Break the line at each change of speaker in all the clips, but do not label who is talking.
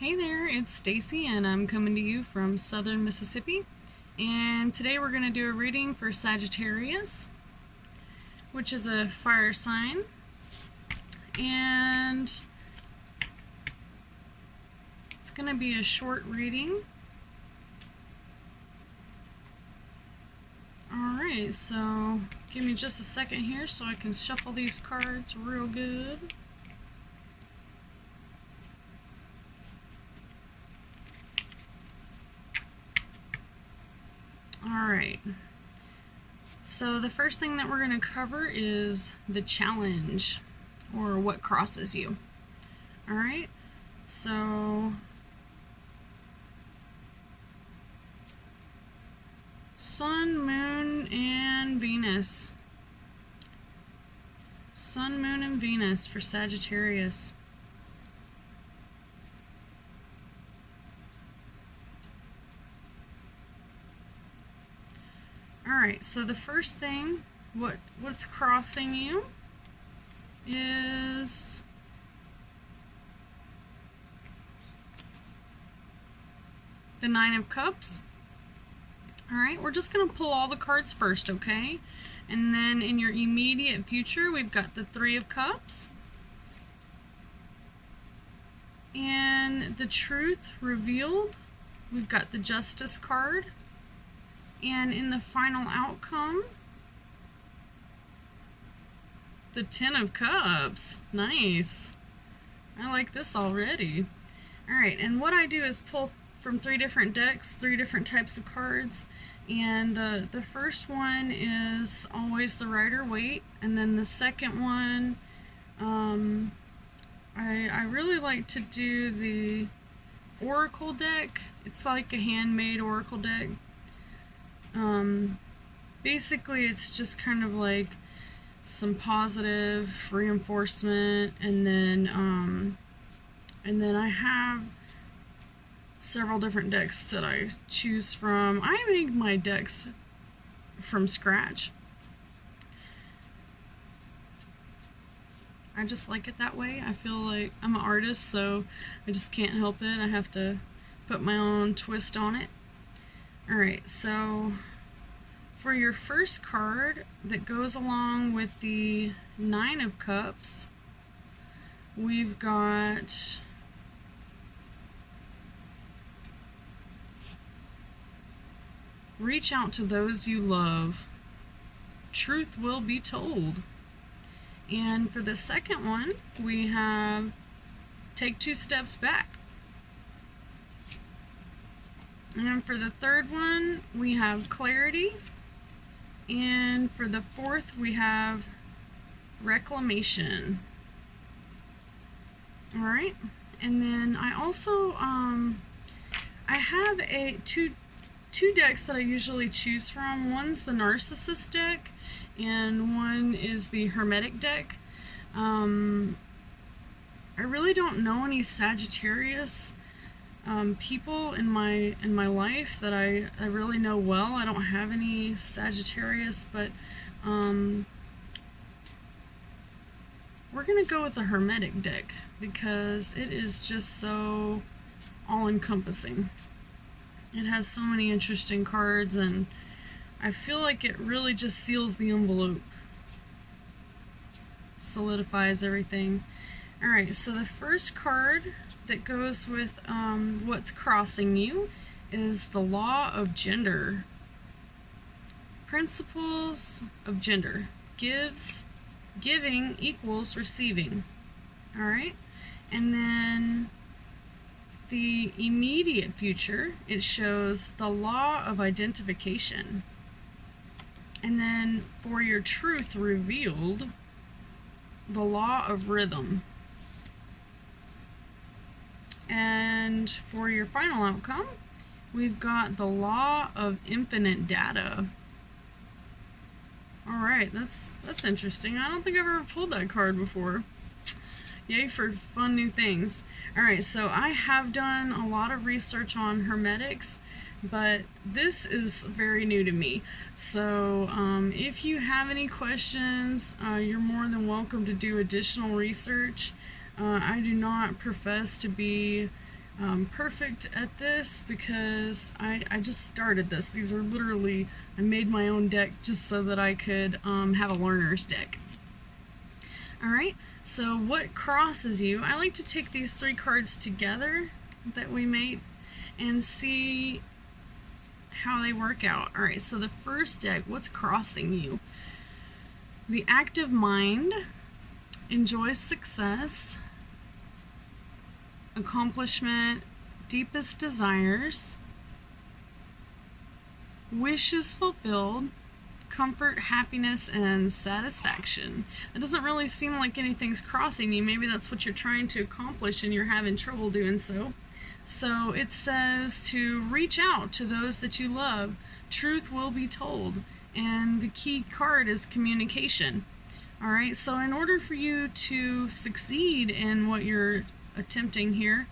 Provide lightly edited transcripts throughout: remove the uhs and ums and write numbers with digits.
Hey there, it's Stacy and I'm coming to you from southern Mississippi. And today we're going to do a reading for Sagittarius, which is a fire sign. And it's going to be a short reading. Alright, so give me just a second here so I can shuffle these cards real good. Alright, so the first thing that we're going to cover is the challenge, or what crosses you. Alright, so Sun, Moon, and Venus. Sun, Moon, and Venus for Sagittarius. Alright, so the first thing, what's crossing you is the Nine of Cups. Alright, we're just going to pull all the cards first, okay? And then in your immediate future, we've got the Three of Cups. And the Truth revealed, we've got the Justice card. And in the final outcome, the Ten of Cups. Nice. I like this already. Alright, and what I do is pull from 3 different decks, 3 different types of cards. And the first one is always the Rider-Waite. And then the second one, I really like to do the Oracle deck. It's like a handmade Oracle deck. Basically it's just kind of like some positive reinforcement, and then I have several different decks that I choose from. I make my decks from scratch. I just like it that way. I feel like I'm an artist, so I just can't help it. I have to put my own twist on it. Alright, so for your first card that goes along with the Nine of Cups, we've got reach out to those you love. Truth will be told. And for the second one, we have take 2 steps back. And for the third one, we have clarity. And for the fourth, we have reclamation. Alright, and then I also, I have two decks that I usually choose from. One's the Narcissist deck, and one is the Hermetic deck. I really don't know any Sagittarius people in my life that I really know well. I don't have any Sagittarius, but we're gonna go with the Hermetic deck because it is just so all-encompassing. It has so many interesting cards, and I feel like it really just seals the envelope, solidifies everything. Alright, so the first card that goes with what's crossing you is the Law of Gender. Principles of gender. Giving equals receiving. Alright? And then the immediate future, it shows the Law of Identification. And then for your Truth revealed, the Law of Rhythm. And for your final outcome, we've got the Law of Infinite Data. Alright, that's interesting. I don't think I've ever pulled that card before. Yay for fun new things. Alright, so I have done a lot of research on Hermetics, but this is very new to me. So if you have any questions, you're more than welcome to do additional research. I do not profess to be perfect at this because I just started this. These are literally, I made my own deck just so that I could have a learner's deck. Alright, so what crosses you? I like to take these 3 cards together that we made and see how they work out. Alright, so the first deck, what's crossing you? The active mind enjoys success, accomplishment, deepest desires, wishes fulfilled, comfort, happiness, and satisfaction. It doesn't really seem like anything's crossing you. Maybe that's what you're trying to accomplish and you're having trouble doing so. So it says to reach out to those that you love. Truth will be told. And the key card is communication. Alright, so in order for you to succeed in what you're attempting here,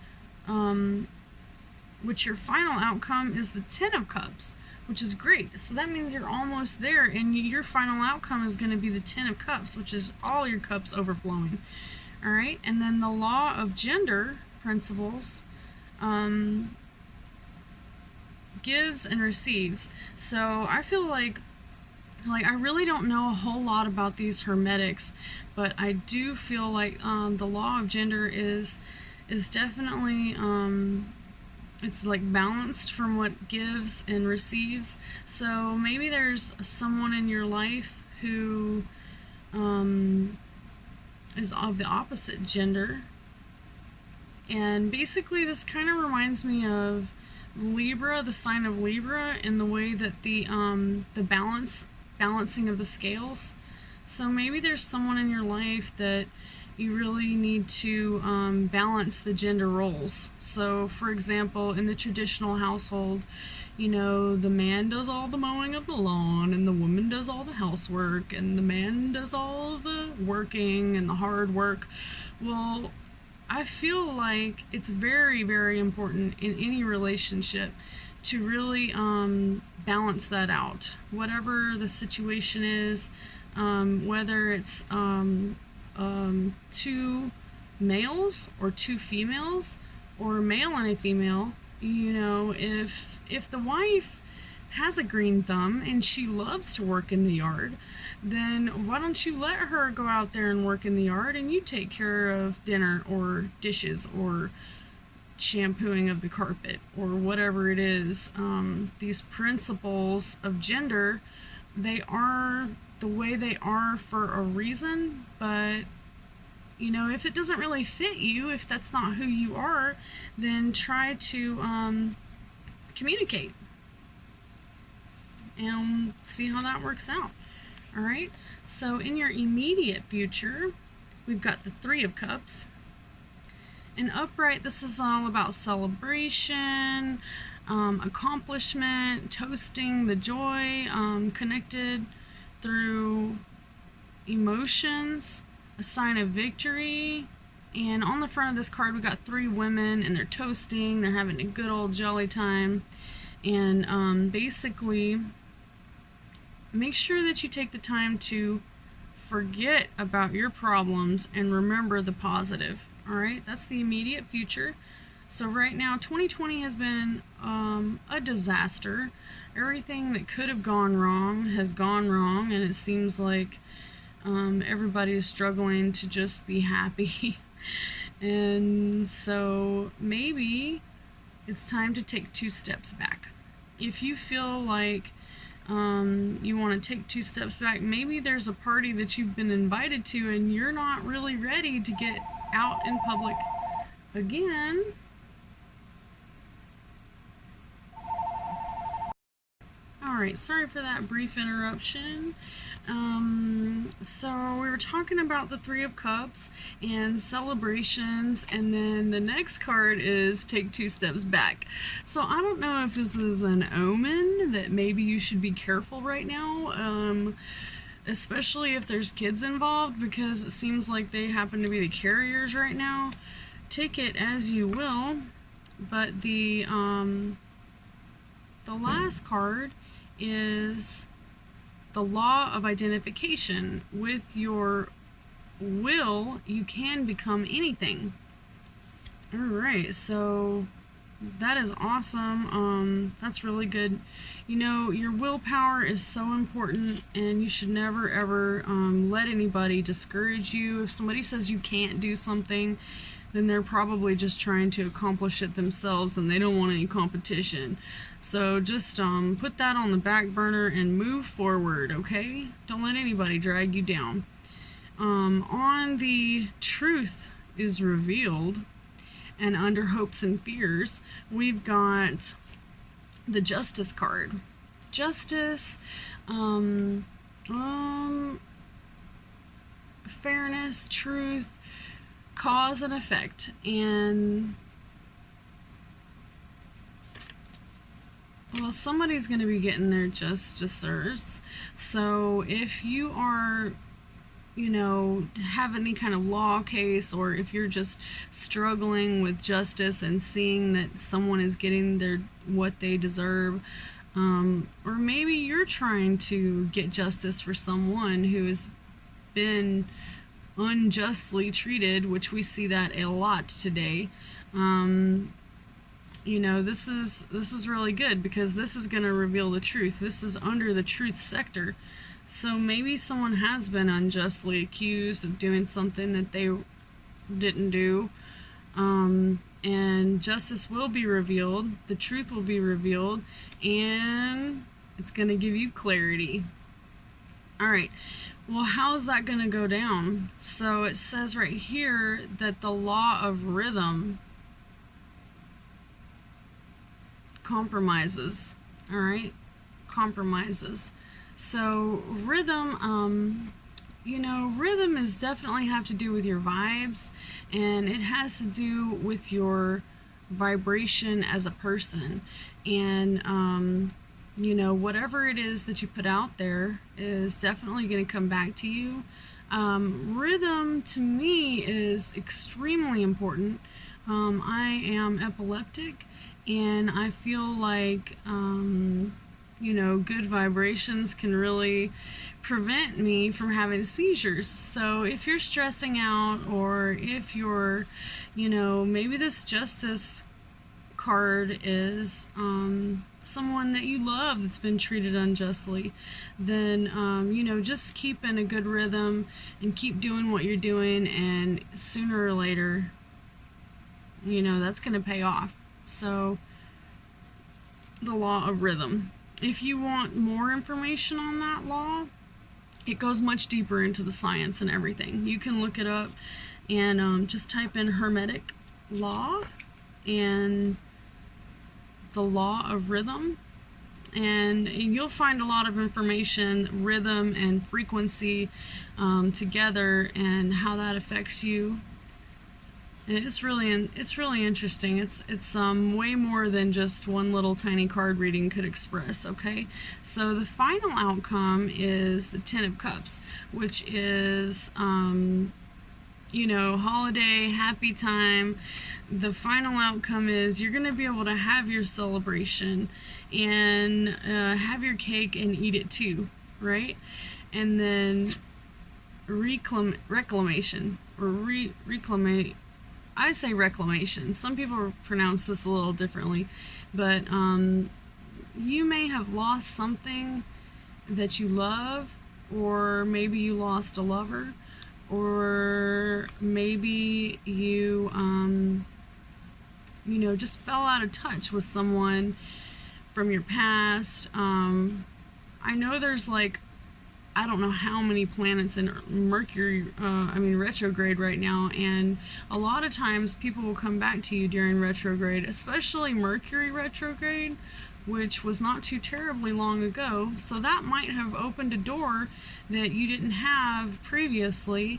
which your final outcome is the 10 of Cups, which is great. So that means you're almost there, and your final outcome is going to be the 10 of Cups, which is all your cups overflowing. Alright, and then the law of gender principles gives and receives. So I feel like I really don't know a whole lot about these hermetics, but I do feel like the law of gender is definitely it's like balanced from what gives and receives. So maybe there's someone in your life who is of the opposite gender, and basically this kind of reminds me of Libra, the sign of Libra, in the way that the balancing of the scales. So maybe there's someone in your life that you really need to balance the gender roles. So for example, in the traditional household, you know, the man does all the mowing of the lawn and the woman does all the housework and the man does all the working and the hard work. Well, I feel like it's very, very important in any relationship to really balance that out. Whatever the situation is, whether it's 2 males or 2 females, or a male and a female, you know, if the wife has a green thumb and she loves to work in the yard, then why don't you let her go out there and work in the yard and you take care of dinner or dishes or shampooing of the carpet or whatever it is. These principles of gender, they are the way they are for a reason, but you know, if it doesn't really fit you, if that's not who you are, then try to communicate and see how that works out. Alright, so in your immediate future, we've got the 3 of Cups. In upright, this is all about celebration, accomplishment, toasting the joy, connected through emotions, a sign of victory. And on the front of this card, we got 3 women, and they're toasting, they're having a good old jolly time. And basically, make sure that you take the time to forget about your problems and remember the positive. Alright, that's the immediate future. So right now, 2020 has been a disaster. Everything that could have gone wrong has gone wrong, and it seems like everybody is struggling to just be happy. And so maybe it's time to take 2 steps back. If you feel like you want to take 2 steps back, maybe there's a party that you've been invited to and you're not really ready to get out in public again. Alright, sorry for that brief interruption. So we were talking about the 3 of Cups and celebrations, and then the next card is take 2 steps back. So I don't know if this is an omen that maybe you should be careful right now, especially if there's kids involved, because it seems like they happen to be the carriers right now. Take it as you will, but the last card is the law of identification. With your will, you can become anything. Alright, so That is awesome. That's really good. You know, your willpower is so important, and you should never ever let anybody discourage you. If somebody says you can't do something, then they're probably just trying to accomplish it themselves, and they don't want any competition. So just put that on the back burner and move forward, okay? Don't let anybody drag you down. On the truth is revealed, and under hopes and fears, we've got the justice card. Justice, fairness, truth, cause and effect, and well, somebody's going to be getting their just desserts. So if you are, you know, have any kind of law case, or if you're just struggling with justice and seeing that someone is getting their what they deserve, or maybe you're trying to get justice for someone who has been unjustly treated, which we see that a lot today. You know, this is really good, because this is going to reveal the truth. This is under the truth sector. So maybe someone has been unjustly accused of doing something that they didn't do, and justice will be revealed, the truth will be revealed, and it's going to give you clarity. Alright, well, how is that going to go down? So it says right here that the law of rhythm compromises. Alright, compromises. So rhythm, you know, rhythm is definitely have to do with your vibes, and it has to do with your vibration as a person. And you know, whatever it is that you put out there is definitely going to come back to you. Rhythm to me is extremely important. I am epileptic, and I feel like you know, good vibrations can really prevent me from having seizures. So if you're stressing out, or if you're, you know, maybe this justice card is someone that you love that's been treated unjustly, then you know, just keep in a good rhythm and keep doing what you're doing, and sooner or later, you know, that's going to pay off. So the law of rhythm. If you want more information on that law, it goes much deeper into the science and everything. You can look it up and just type in Hermetic law and the law of rhythm, and you'll find a lot of information, rhythm and frequency together, and how that affects you. And it's really interesting. It's way more than just one little tiny card reading could express. Okay, so the final outcome is the Ten of Cups, which is you know, holiday, happy time. The final outcome is you're going to be able to have your celebration and have your cake and eat it too, right? And then reclamation, or reclamate. I say reclamation. Some people pronounce this a little differently, but you may have lost something that you love, or maybe you lost a lover, or maybe you you know, just fell out of touch with someone from your past. I know there's like, I don't know how many planets in Mercury, retrograde right now, and a lot of times people will come back to you during retrograde, especially Mercury retrograde, which was not too terribly long ago, so that might have opened a door that you didn't have previously.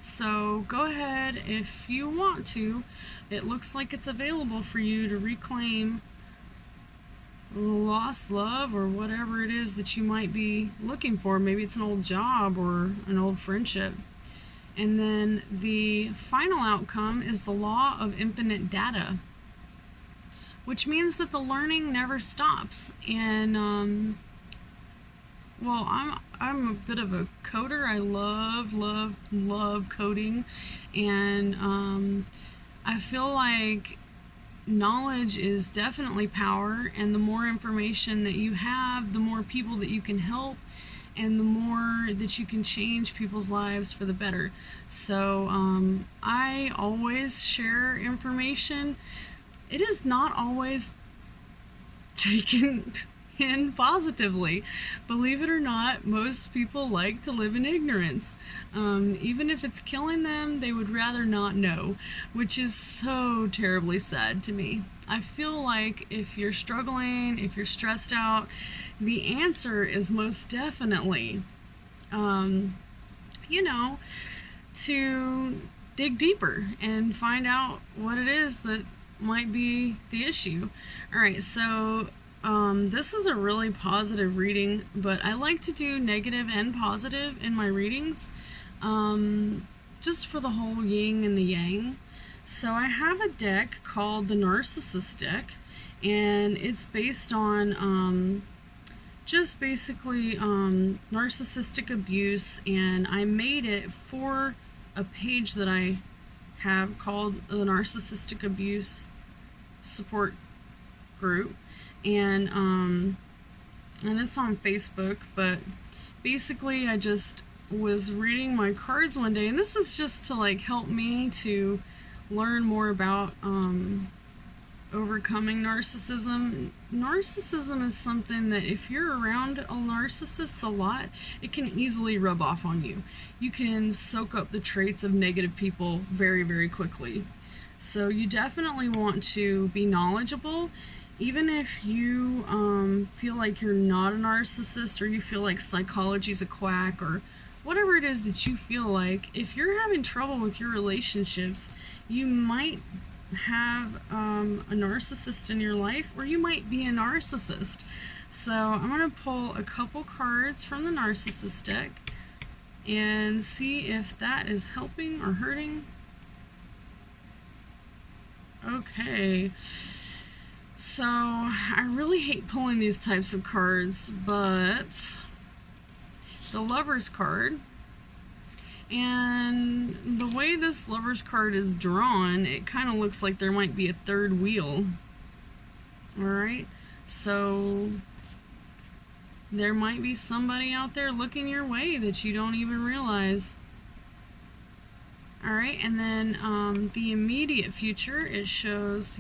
So go ahead if you want to. It looks like it's available for you to reclaim lost love, or whatever it is that you might be looking for. Maybe it's an old job or an old friendship. And then the final outcome is the law of infinite data, which means that the learning never stops. And well, I'm a bit of a coder. I love coding, and I feel like knowledge is definitely power, and the more information that you have, the more people that you can help, and the more that you can change people's lives for the better. So I always share information. It is not always taken in positively. Believe it or not, most people like to live in ignorance. Even if it's killing them, they would rather not know, which is so terribly sad to me. I feel like if you're struggling, if you're stressed out, the answer is most definitely, to dig deeper and find out what it is that might be the issue. Alright, so this is a really positive reading, but I like to do negative and positive in my readings, just for the whole yin and the yang. So I have a deck called the Narcissist deck, and it's based on just basically narcissistic abuse, and I made it for a page that I have called the Narcissistic Abuse Support Group, and it's on Facebook. But basically I just was reading my cards one day, and this is just to like help me to learn more about overcoming narcissism. Narcissism is something that if you're around a narcissist a lot, it can easily rub off on you. You can soak up the traits of negative people very, very quickly. So you definitely want to be knowledgeable. Even if you feel like you're not a narcissist, or you feel like psychology's a quack, or whatever it is that you feel like, if you're having trouble with your relationships, you might have a narcissist in your life, or you might be a narcissist. So I'm going to pull a couple cards from the Narcissist deck and see if that is helping or hurting. Okay. So I really hate pulling these types of cards, but the Lover's card, and the way this Lover's card is drawn, it kind of looks like there might be a third wheel. Alright, so there might be somebody out there looking your way that you don't even realize. Alright, and then the immediate future, it shows,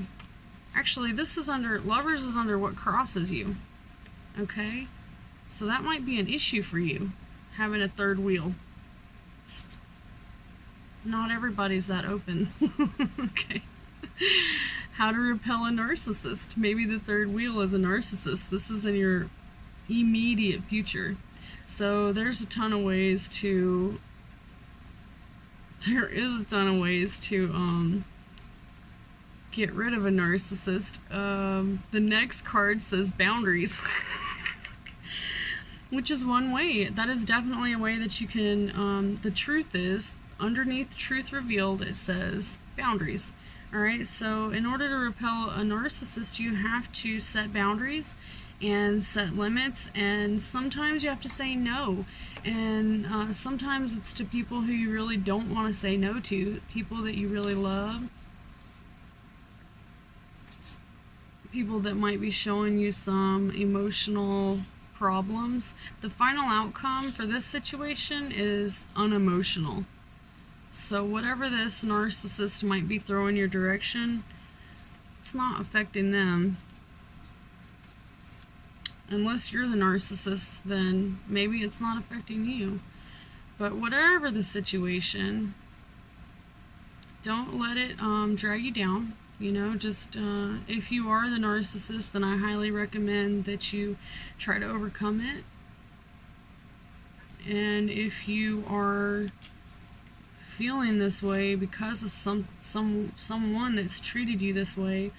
actually this is under, Lovers is under what crosses you. Okay, so that might be an issue for you, having a third wheel. Not everybody's that open. Okay. How to repel a narcissist. Maybe the third wheel is a narcissist. This is in your immediate future. So there's a ton of ways to, get rid of a narcissist. The next card says boundaries. Which is one way. That is definitely a way that you can, the truth is, underneath Truth Revealed, it says boundaries. Alright, so in order to repel a narcissist, you have to set boundaries and set limits, and sometimes you have to say no. And sometimes it's to people who you really don't want to say no to, people that you really love, people that might be showing you some emotional problems. The final outcome for this situation is unemotional. So whatever this narcissist might be throwing your direction, it's not affecting them. Unless you're the narcissist, then maybe it's not affecting you. But whatever the situation, don't let it drag you down. You know, just if you are the narcissist, then I highly recommend that you try to overcome it. And if you are feeling this way because of someone that's treated you this way,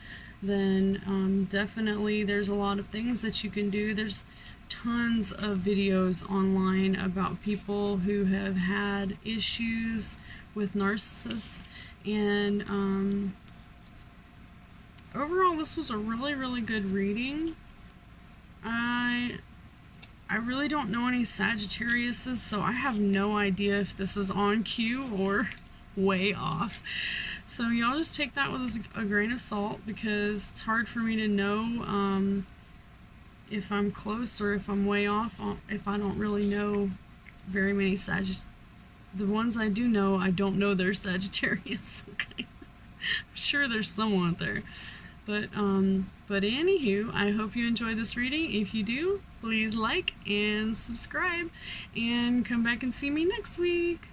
then definitely there's a lot of things that you can do. There's tons of videos online about people who have had issues with narcissists, and overall this was a really, really good reading. I really don't know any Sagittariuses, so I have no idea if this is on cue or way off. So y'all just take that with a grain of salt, because it's hard for me to know if I'm close or if I'm way off, if I don't really know very many Sagittarius. The ones I do know, I don't know they're Sagittarius. Okay, I'm sure there's someone out there. But anywho, I hope you enjoyed this reading. If you do, please like and subscribe, and come back and see me next week.